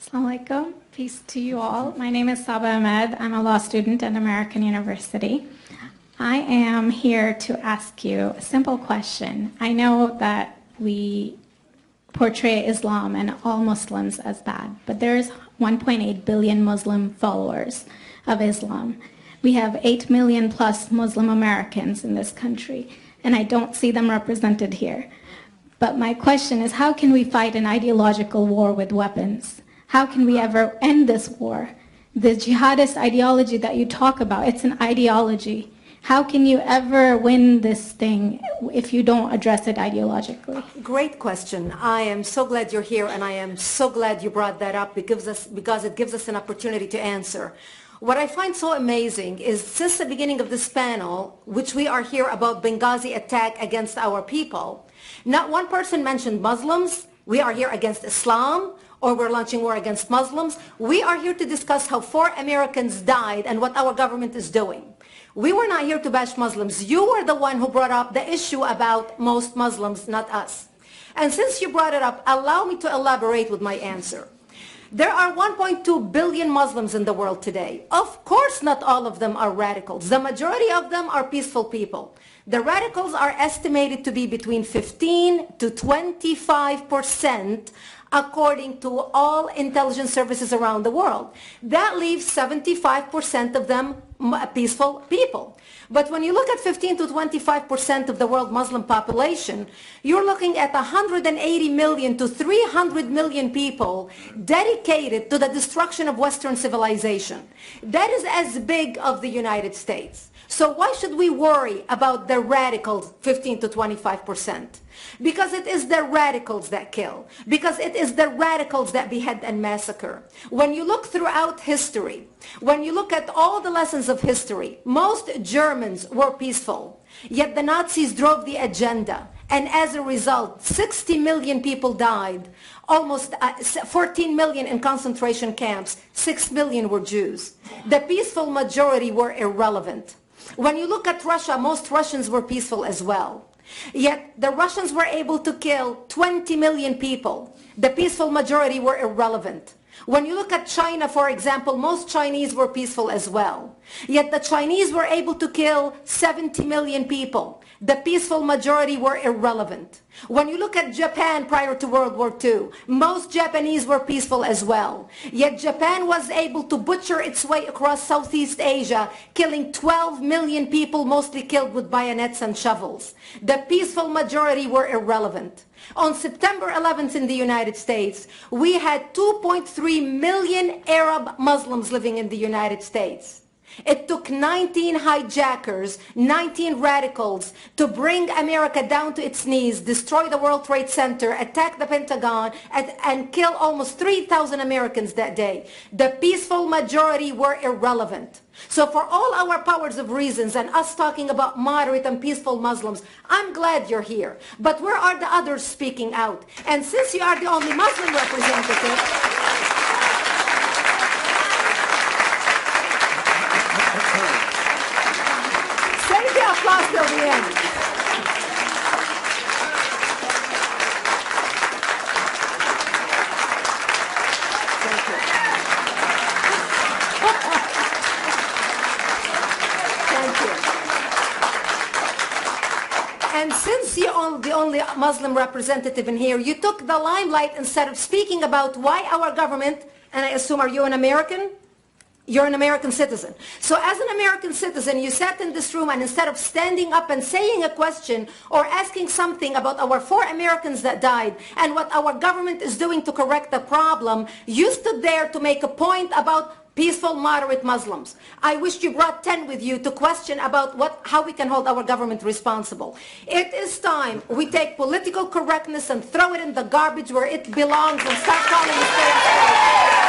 Assalamu alaikum. Peace to you all. My name is Saba Ahmed. I'm a law student at American University. I am here to ask you a simple question. I know that we portray Islam and all Muslims as bad, but there's 1.8 billion Muslim followers of Islam. We have 8 million plus Muslim Americans in this country, and I don't see them represented here. But my question is, how can we fight an ideological war with weapons? How can we ever end this war? The jihadist ideology that you talk about, it's an ideology. How can you ever win this thing if you don't address it ideologically? Great question. I am so glad you're here, and I am so glad you brought that up because it gives us an opportunity to answer. What I find so amazing is since the beginning of this panel, which we are here about Benghazi attack against our people, not one person mentioned Muslims. We are here against Islam, or we're launching war against Muslims. We are here to discuss how 4 Americans died and what our government is doing. We were not here to bash Muslims. You were the one who brought up the issue about most Muslims, not us. And since you brought it up, allow me to elaborate with my answer. There are 1.2 billion Muslims in the world today. Of course, not all of them are radicals. The majority of them are peaceful people. The radicals are estimated to be between 15 to 25% according to all intelligence services around the world. That leaves 75% of them peaceful people. But when you look at 15 to 25% of the world Muslim population, you're looking at 180 million to 300 million people dedicated to the destruction of Western civilization. That is as big of the United States. So why should we worry about the radicals, 15 to 25%? Because it is the radicals that kill. Because it is the radicals that behead and massacre. When you look throughout history, when you look at all the lessons of history, most Germans were peaceful. Yet the Nazis drove the agenda. And as a result, 60 million people died. Almost 14 million in concentration camps. 6 million were Jews. The peaceful majority were irrelevant. When you look at Russia, most Russians were peaceful as well. Yet the Russians were able to kill 20 million people. The peaceful majority were irrelevant. When you look at China, for example, most Chinese were peaceful as well. Yet the Chinese were able to kill 70 million people. The peaceful majority were irrelevant. When you look at Japan prior to World War II, most Japanese were peaceful as well. Yet Japan was able to butcher its way across Southeast Asia, killing 12 million people, mostly killed with bayonets and shovels. The peaceful majority were irrelevant. On September 11th in the United States, we had 2.3 million Arab Muslims living in the United States. It took 19 hijackers, 19 radicals to bring America down to its knees, destroy the World Trade Center, attack the Pentagon, and kill almost 3,000 Americans that day. The peaceful majority were irrelevant. So for all our powers of reasons and us talking about moderate and peaceful Muslims, I'm glad you're here. But where are the others speaking out? And since you are the only Muslim representative, applause till the end. Thank you. Thank you. And since you're the only Muslim representative in here, you took the limelight instead of speaking about why our government, and I assume, are you an American? You're an American citizen. So as an American citizen, you sat in this room and instead of standing up and saying a question or asking something about our 4 Americans that died and what our government is doing to correct the problem, you stood there to make a point about peaceful, moderate Muslims. I wish you brought 10 with you to question about how we can hold our government responsible. It is time we take political correctness and throw it in the garbage where it belongs and start calling it fair.